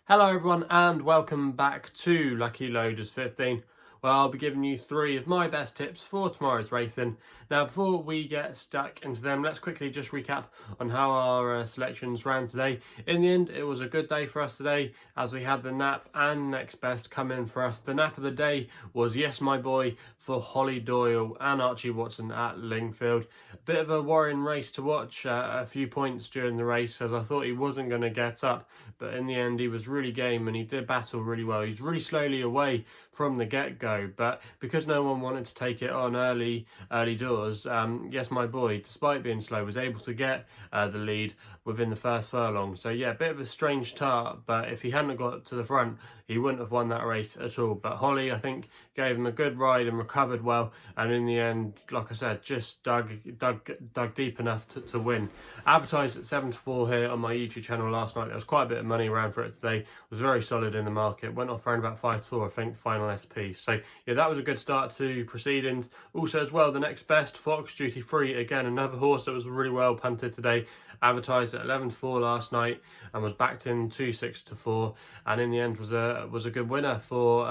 Hello everyone and welcome back to Lucky Loaders 15, where I'll be giving you 3 of my best tips for tomorrow's racing. Now before we get stuck into them, let's quickly just recap on how our selections ran today. In the end, it was a good day for us today as we had the nap and next best come in for us. The nap of the day was Yes My Boy for Holly Doyle and Archie Watson at Lingfield. A bit of a worrying race to watch, a few points during the race as I thought he wasn't going to get up, but in the end he was really game and he did battle really well. He's really slowly away from the get-go, but because no one wanted to take it on early doors, Yes My Boy, despite being slow, was able to get the lead within the first furlong. So yeah, a bit of a strange start, but if he hadn't got to the front, he wouldn't have won that race at all. But Holly, I think, gave him a good ride and recovered well, and in the end, like I said, just dug deep enough to win. Advertised at 7-4 here on my YouTube channel last night. There was quite a bit of money around for it today. It was very solid in the market. Went off around about 5-4, I think, final SP. So yeah, that was a good start to proceedings. Also as well, the next best, Fox Duty Free, again another horse that was really well punted today. Advertised at 11-4 last night and was backed in 2-6-4, and in the end was a good winner for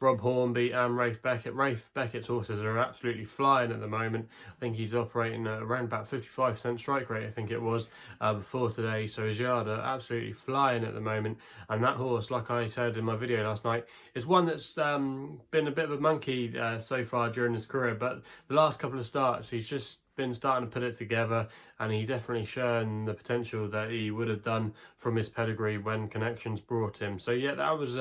Rob Hornby and Rafe Beckett. Rafe Beckett's horses are absolutely flying at the moment. I think he's operating at around about 55% strike rate, I think it was, before today. So his yard are absolutely flying at the moment. And that horse, like I said in my video last night, is one that's been a bit of a monkey so far during his career. But the last couple of starts, he's just been starting to put it together, and he definitely shown the potential that he would have done from his pedigree when connections brought him. So yeah, that was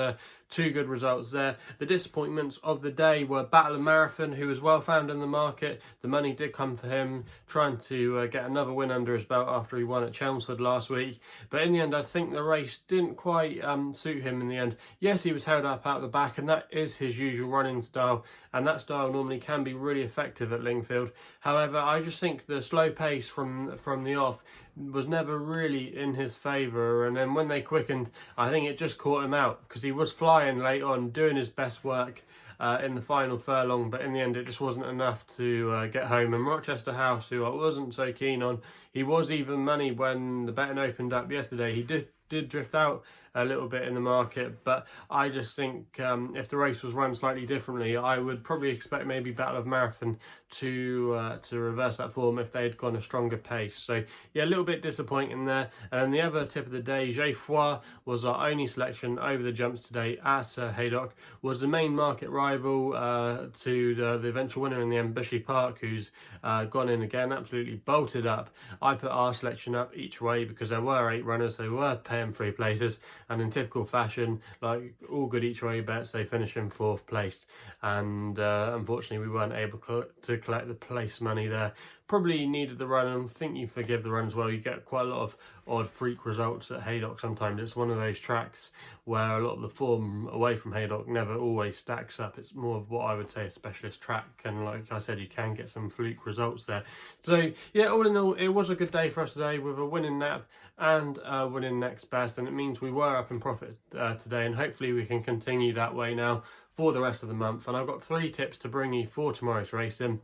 2 good results there. The disappointments of the day were Battle of Marathon, who was well found in the market. The money did come for him, trying to get another win under his belt after he won at Chelmsford last week. But in the end, I think the race didn't quite suit him in the end. Yes, he was held up out the back, and that is his usual running style, and that style normally can be really effective at Lingfield. However, I just think the slow pace from the off was never really in his favour, and then when they quickened, I think it just caught him out because he was flying late on, doing his best work in the final furlong, but in the end it just wasn't enough to get home. And Rochester House, who I wasn't so keen on, he was even money when the betting opened up yesterday. He did drift out a little bit in the market, but I just think if the race was run slightly differently, I would probably expect maybe Battle of Marathon to reverse that form if they had gone a stronger pace. So yeah, a little bit disappointing there. And the other tip of the day, Geoffroy, was our only selection over the jumps today at Haydock. Was the main market rival to the eventual winner in the end, Bushy Park, who's gone in again, absolutely bolted up. I put our selection up each way because there were 8 runners, they were paying 3 places, and in typical fashion, like all good each way bets, they finish in 4th place. And unfortunately, we weren't able to collect the place money there. Probably needed the run, and I think you forgive the run as well. You get quite a lot of odd freak results at Haydock sometimes. It's one of those tracks where a lot of the form away from Haydock never always stacks up. It's more of what I would say a specialist track, and like I said, you can get some fluke results there. So yeah, all in all, it was a good day for us today with a winning nap and winning next best, and it means we were up in profit today, and hopefully we can continue that way now for the rest of the month. And I've got 3 tips to bring you for tomorrow's racing,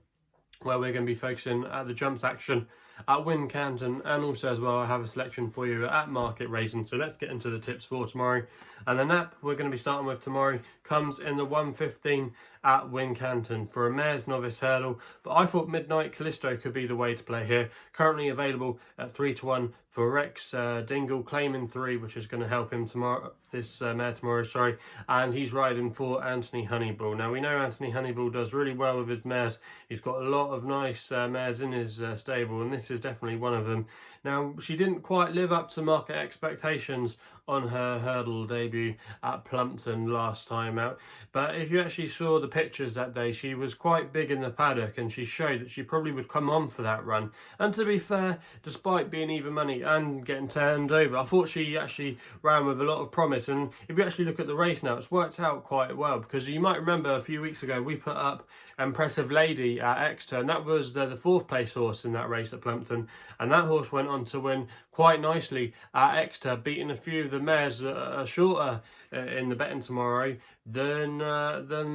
where we're going to be focusing at the jumps action at Wincanton, and also as well I have a selection for you at Market Rasen. So let's get into the tips for tomorrow. And the nap we're going to be starting with tomorrow comes in the 1:15 at Wincanton for a mare's novice hurdle, but I thought Midnight Callisto could be the way to play here. Currently available at 3-1 for Rex Dingle, claiming 3, which is going to help him tomorrow. This mare tomorrow, sorry, and he's riding for Anthony Honeyball. Now we know Anthony Honeyball does really well with his mares. He's got a lot of nice mares in his stable, and this is definitely one of them. Now she didn't quite live up to market expectations on her hurdle debut at Plumpton last time out, but if you actually saw the pictures that day, she was quite big in the paddock, and she showed that she probably would come on for that run. And to be fair, despite being even money and getting turned over, I thought she actually ran with a lot of promise. And if you actually look at the race now, it's worked out quite well, because you might remember a few weeks ago we put up Impressive Lady at Exeter, and that was the 4th place horse in that race at Plumpton, and that horse went on to win quite nicely at Exeter, beating a few of the mares that are shorter in the betting tomorrow than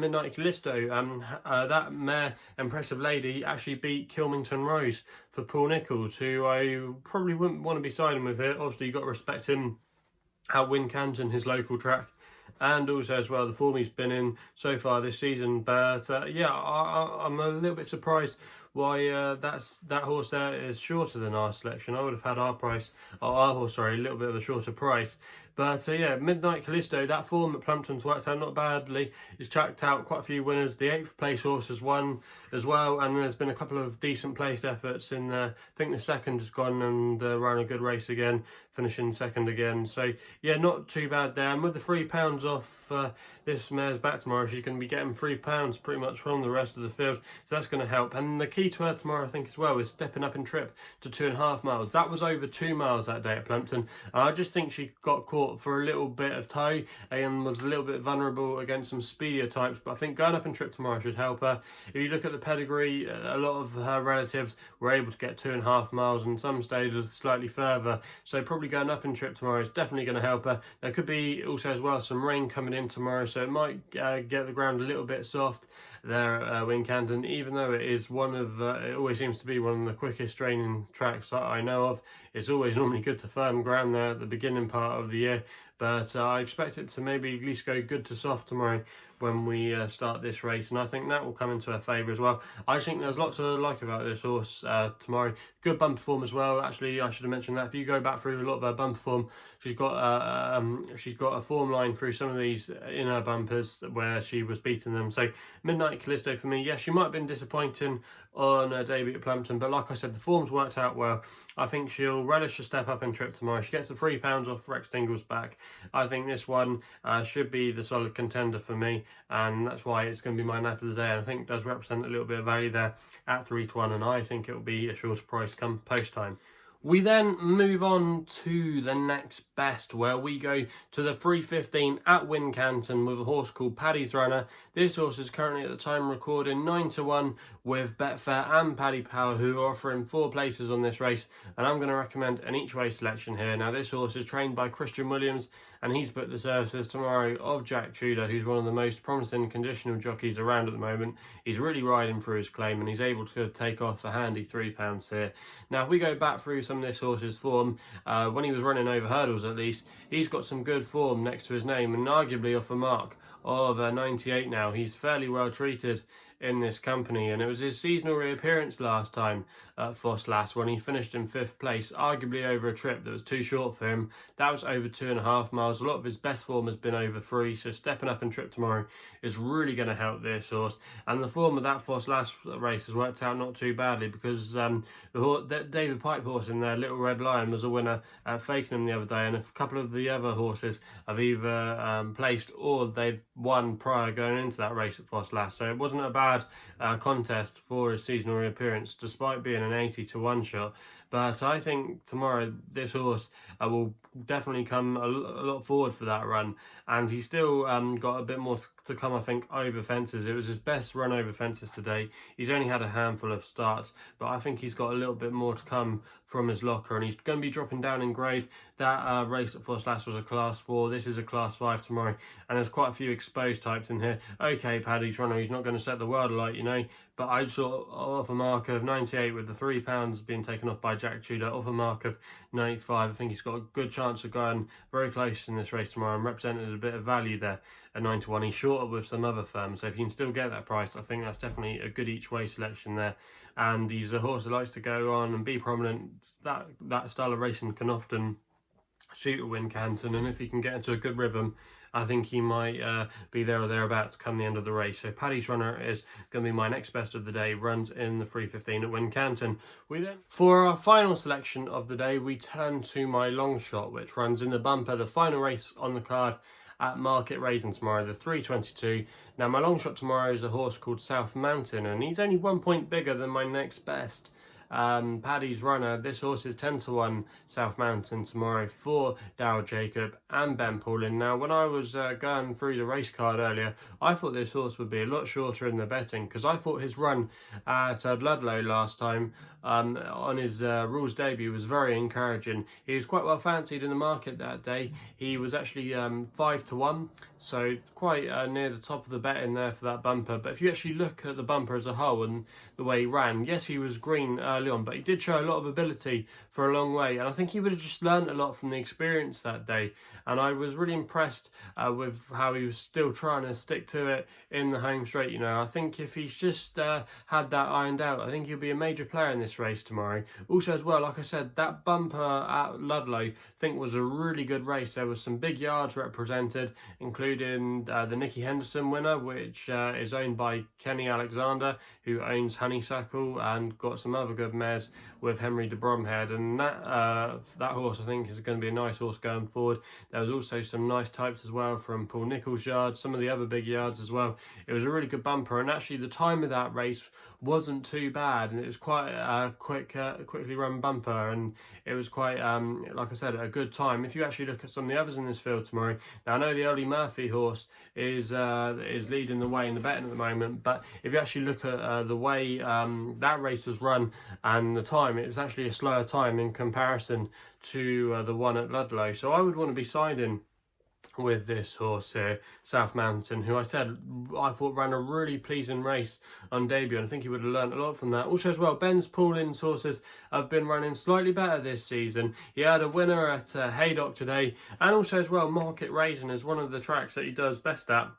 Midnight Callisto. That mare, Impressive Lady, actually beat Kilmington Rose for Paul Nicholls, who I probably wouldn't want to be siding with here. Obviously, you've got to respect him at Wincanton, his local track, and also as well the form he's been in so far this season. But yeah, I'm a little bit surprised why that horse there is shorter than our selection. I would have had our horse, sorry, a little bit of a shorter price. But yeah, Midnight Callisto, that form at Plumpton's worked out not badly. He's tracked out quite a few winners. The 8th place horse has won as well, and there's been a couple of decent placed efforts in there. I think the second has gone and ran a good race again, finishing second again. So yeah, not too bad there. And with the £3 off this mare's back tomorrow, she's going to be getting £3 pretty much from the rest of the field, so that's going to help. And the key to her tomorrow, I think, as well, is stepping up in trip to 2.5 miles. That was over 2 miles that day at Plumpton, and I just think she got caught for a little bit of toe and was a little bit vulnerable against some speedier types, but I think going up in trip tomorrow should help her. If you look at the pedigree, a lot of her relatives were able to get 2.5 miles, and some stayed slightly further, so probably going up in trip tomorrow is definitely going to help her. There could be also as well some rain coming in tomorrow, so it might get the ground a little bit soft there at Wincanton, even though it is it always seems to be one of the quickest training tracks that I know of. It's always normally good to firm ground there at the beginning part of the year, but I expect it to maybe at least go good to soft tomorrow when we start this race, and I think that will come into her favour as well. I think there's lots to like about this horse tomorrow. Good bumper form as well. Actually, I should have mentioned that. If you go back through a lot of her bumper form, she's got a form line through some of these in her bumpers where she was beating them. So Midnight Callisto for me, yes, she might have been disappointing on her debut at Plumpton, but like I said, the form's worked out well. I think she'll relish a step up in trip tomorrow. She gets the £3 off Rex Dingle's back. I think this one should be the solid contender for me, and that's why it's going to be my nap of the day. I think it does represent a little bit of value there at 3-1, and I think it will be a shorter price come post time. We then move on to the next best, where we go to the 3:15 at Wincanton with a horse called Paddy's Runner. This horse is currently at the time recording 9-1 with Betfair and Paddy Power, who are offering 4 places on this race, and I'm going to recommend an each way selection here. Now, this horse is trained by Christian Williams, and he's put the services tomorrow of Jack Tudor, who's one of the most promising conditional jockeys around at the moment. He's really riding through his claim, and he's able to take off a handy £3 here. Now, if we go back through some of this horse's form, when he was running over hurdles at least, he's got some good form next to his name, and arguably off a mark of 98 now. He's fairly well treated in this company, and it was his seasonal reappearance last time at Foss Lass when he finished in 5th place, arguably over a trip that was too short for him. That was over 2.5 miles. A lot of his best form has been over 3, so stepping up in trip tomorrow is really going to help this horse. And the form of that Foss Lass race has worked out not too badly, because the David Pipe horse in there, Little Red Lion, was a winner at Fakenham the other day, and a couple of the other horses have either placed or they'd won prior going into that race at Foss Lass, so it wasn't a bad contest for his seasonal reappearance, despite being an 80-1 shot. But I think tomorrow this horse will definitely come a lot forward for that run, and he's still got a bit more to come, I think, over fences. It was his best run over fences today. He's only had a handful of starts, but I think he's got a little bit more to come from his locker, and he's going to be dropping down in grade. That race at Foss Lass was a class 4. This is a class 5 tomorrow, and there's quite a few exposed types in here. Okay, Paddy's Runner, he's not going to set the world alight, you know, but I'd sort of off a mark of 98 with the £3 being taken off by Jack Tudor, off a mark of 95. I think he's got a good chance of going very close in this race tomorrow and representing a bit of value there at 9-1. He's shorter with some other firms, so if you can still get that price, I think that's definitely a good each way selection there. And he's a horse that likes to go on and be prominent. That style of racing can often suit a Wincanton, and if he can get into a good rhythm, I think he might be there or thereabouts come the end of the race. So Paddy's Runner is going to be my next best of the day. Runs in the 3:15 at Wincanton. For our final selection of the day, we turn to my Longshot, which runs in the bumper, the final race on the card at Market Rasen tomorrow, the 3:22. Now, my Longshot tomorrow is a horse called South Mountain, and he's only 1 point bigger than my next best, Paddy's Runner. This horse is 10-1 South Mountain tomorrow for Darryl Jacob and Ben Paulin. Now, when I was going through the race card earlier, I thought this horse would be a lot shorter in the betting, because I thought his run at Ludlow last time on his rules debut was very encouraging. He was quite well fancied in the market that day. He was actually 5-1, so quite near the top of the bet in there for that bumper. But if you actually look at the bumper as a whole and the way he ran, yes, he was green early on, but he did show a lot of ability for a long way, and I think he would have just learned a lot from the experience that day. And I was really impressed with how he was still trying to stick to it in the home straight. You know, I think if he's just had that ironed out, I think he'll be a major player in this race tomorrow. Also as well, like I said, that bumper at Ludlow I think was a really good race. There was some big yards represented, including the Nicky Henderson winner, which is owned by Kenny Alexander, who owns Honeysuckle, and got some other good mares with Henry de Bromhead, and that horse I think is going to be a nice horse going forward. There was also some nice types as well from Paul Nicholls' yard, some of the other big yards as well. It was a really good bumper, and actually the time of that race wasn't too bad, and it was quite a quickly run bumper, and it was quite like I said, a good time. If you actually look at some of the others in this field tomorrow, now I know the Ollie Murphy horse is leading the way in the betting at the moment, but if you actually look at the way that race was run and the time, it was actually a slower time in comparison to the one at Ludlow. So I would want to be siding with this horse here, South Mountain, who I thought ran a really pleasing race on debut, and I think he would have learned a lot from that. Also as well, Ben's Paulin's horses have been running slightly better this season. He had a winner at Haydock today, and also as well, Market Rasen is one of the tracks that he does best at.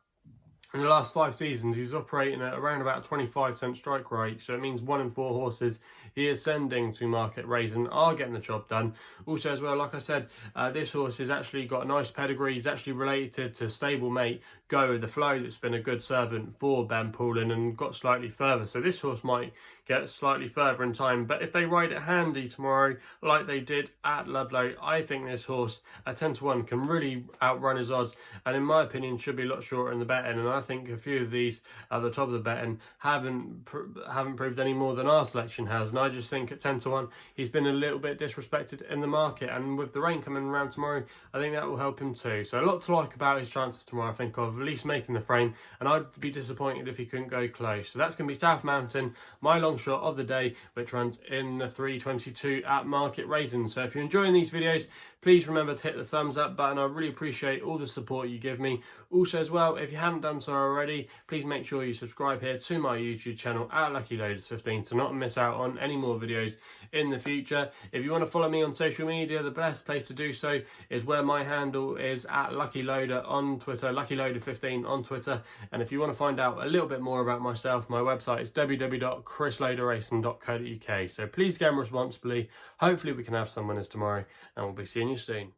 In the last 5 seasons, he's operating at around about a 25% strike rate, so it means 1 in 4 horses he is sending to Market Rasen are getting the job done. Also as well, like I said, this horse has actually got a nice pedigree. He's actually related to stablemate Go With The Flow, that's been a good servant for Ben Paulin and got slightly further. So this horse might get slightly further in time, but if they ride it handy tomorrow like they did at Ludlow, I think this horse at 10-1 can really outrun his odds, and in my opinion should be a lot shorter in the betting. And I think a few of these at the top of the betting haven't proved any more than our selection has, and I just think at 10-1 he's been a little bit disrespected in the market, and with the rain coming around tomorrow, I think that will help him too. So a lot to like about his chances tomorrow, I think, of at least making the frame, and I'd be disappointed if he couldn't go close. So that's going to be South Mountain, my long shot of the day, which runs in the 3:22 at Market Rasen. So if you're enjoying these videos, please remember to hit the thumbs up button. I really appreciate all the support you give me. Also as well, if you haven't done so already, please make sure you subscribe here to my YouTube channel at Lucky Loaders 15 to not miss out on any more videos in the future. If you want to follow me on social media, the best place to do so is where my handle is at Lucky Loader on Twitter, Lucky Loader 15 on Twitter. And if you want to find out a little bit more about myself, my website is www.chrisloaderracing.co.uk. So please game responsibly. Hopefully we can have some winners tomorrow, and we'll be seeing you soon.